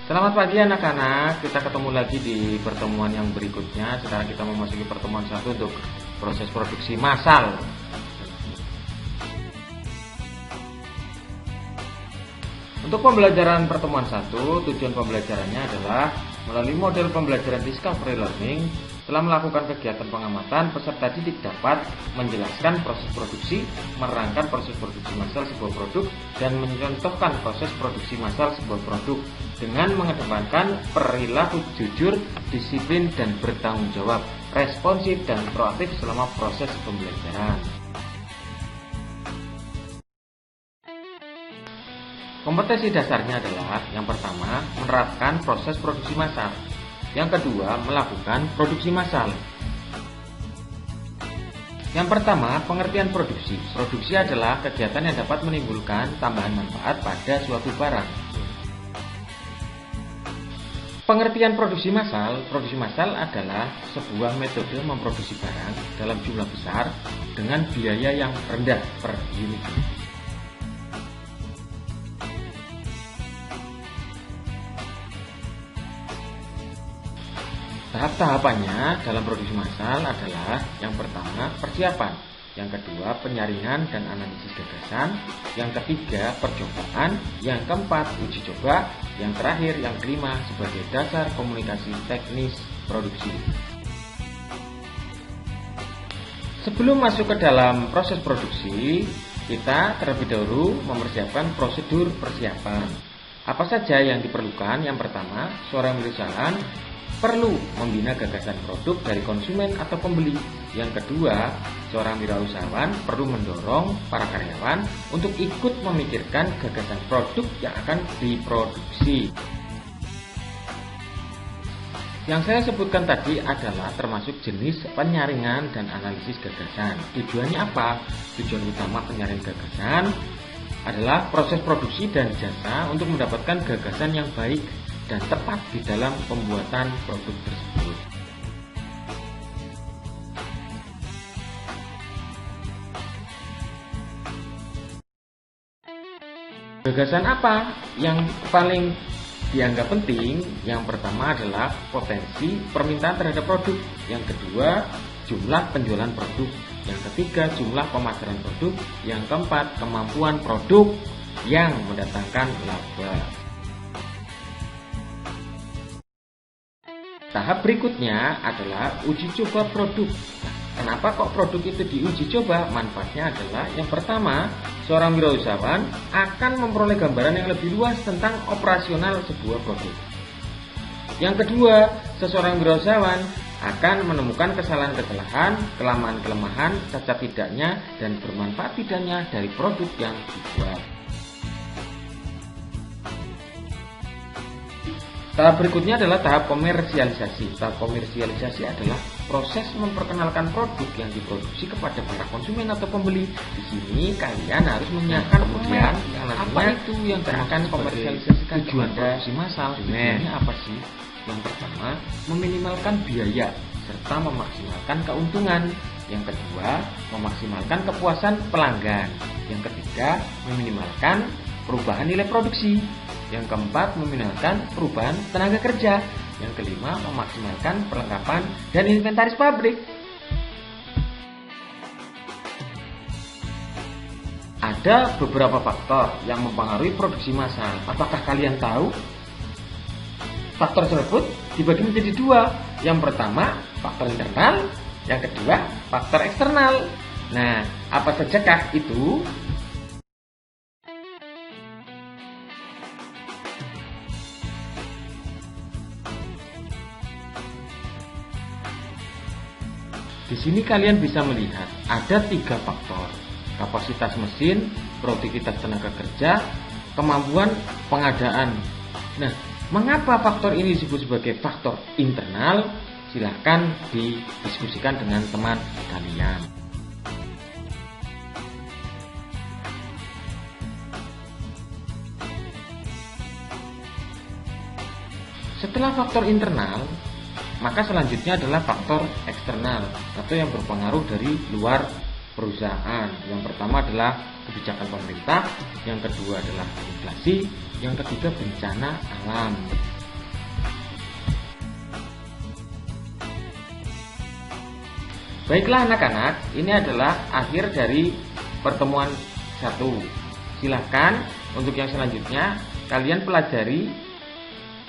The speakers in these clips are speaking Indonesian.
Selamat pagi anak-anak, kita ketemu lagi di pertemuan yang berikutnya. Sekarang kita memasuki pertemuan 1 untuk proses produksi massal. Untuk pembelajaran pertemuan 1, tujuan pembelajarannya adalah melalui model pembelajaran discovery learning. Setelah melakukan kegiatan pengamatan, peserta didik dapat menjelaskan proses produksi, menerangkan proses produksi massal sebuah produk, dan mencontohkan proses produksi massal sebuah produk dengan mengedepankan perilaku jujur, disiplin, dan bertanggung jawab, responsif, dan proaktif selama proses pembelajaran. Kompetensi dasarnya adalah yang pertama, menerapkan proses produksi massal. Yang kedua, melakukan produksi massal. Yang pertama, pengertian produksi. Produksi adalah kegiatan yang dapat menimbulkan tambahan manfaat pada suatu barang. Pengertian produksi massal adalah sebuah metode memproduksi barang dalam jumlah besar dengan biaya yang rendah per unit. Tahap-tahapannya dalam produksi massal adalah yang pertama, persiapan, yang kedua, penyaringan dan analisis gagasan, yang ketiga, percobaan, yang keempat, uji coba, yang terakhir, yang kelima, sebagai dasar komunikasi teknis produksi. Sebelum masuk ke dalam proses produksi, kita terlebih dahulu mempersiapkan prosedur persiapan. Apa saja yang diperlukan? Yang pertama, seorang perusahaan perlu membina gagasan produk dari konsumen atau pembeli. Yang kedua, seorang wirausahawan perlu mendorong para karyawan untuk ikut memikirkan gagasan produk yang akan diproduksi. Yang saya sebutkan tadi adalah termasuk jenis penyaringan dan analisis gagasan. Tujuannya apa? Tujuan utama penyaringan gagasan adalah proses produksi dan jasa untuk mendapatkan gagasan yang baik dan tepat di dalam pembuatan produk tersebut. Gagasan apa yang paling dianggap penting? Yang pertama adalah potensi permintaan terhadap produk. Yang kedua, jumlah penjualan produk. Yang ketiga, jumlah pemasaran produk. Yang keempat, kemampuan produk yang mendatangkan laba. Tahap berikutnya adalah uji coba produk. Kenapa kok produk itu diuji coba? Manfaatnya adalah yang pertama, seorang wirausahawan akan memperoleh gambaran yang lebih luas tentang operasional sebuah produk. Yang kedua, seseorang wirausahawan akan menemukan kesalahan-kesalahan, kelemahan-kelemahan, cacat tidaknya, dan bermanfaat tidaknya dari produk yang dibuat. Tahap berikutnya adalah tahap komersialisasi. Tahap komersialisasi adalah proses memperkenalkan produk yang diproduksi kepada para konsumen atau pembeli. Di sini kalian harus menyiapkan kemudian yang nantinya itu yang akan komersialisasikan tujuan produksi massal. Tujuannya apa sih? Yang pertama, meminimalkan biaya serta memaksimalkan keuntungan. Yang kedua, memaksimalkan kepuasan pelanggan. Yang ketiga, meminimalkan perubahan nilai produksi. Yang keempat, meminimalkan perubahan tenaga kerja. Yang kelima, memaksimalkan perlengkapan dan inventaris pabrik. Ada beberapa faktor yang mempengaruhi produksi massal. Apakah kalian tahu? Faktor tersebut dibagi menjadi dua. Yang pertama, faktor internal. Yang kedua, faktor eksternal. Nah, apa sajakah itu? Di sini kalian bisa melihat ada 3 faktor: kapasitas mesin, produktivitas tenaga kerja, kemampuan pengadaan. Nah, mengapa faktor ini disebut sebagai faktor internal? Silahkan didiskusikan dengan teman kalian. Setelah faktor internal, maka selanjutnya adalah faktor eksternal atau yang berpengaruh dari luar perusahaan. Yang pertama adalah kebijakan pemerintah, yang kedua adalah inflasi, yang ketiga bencana alam. Baiklah anak-anak, ini adalah akhir dari pertemuan 1. Silahkan untuk yang selanjutnya kalian pelajari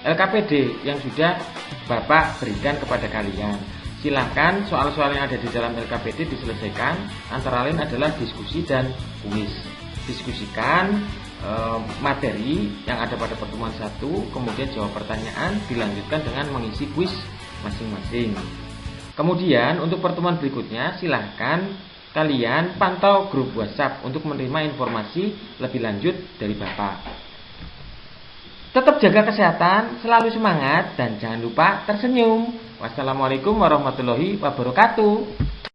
LKPD yang sudah Bapak berikan kepada kalian. Silahkan soal-soal yang ada di dalam LKPD diselesaikan, antara lain adalah diskusi dan kuis. Diskusikan materi yang ada pada pertemuan 1, kemudian jawab pertanyaan, dilanjutkan dengan mengisi kuis masing-masing. Kemudian untuk pertemuan berikutnya silahkan kalian pantau grup WhatsApp untuk menerima informasi lebih lanjut dari Bapak. Tetap jaga kesehatan, selalu semangat, dan jangan lupa tersenyum. Wassalamualaikum warahmatullahi wabarakatuh.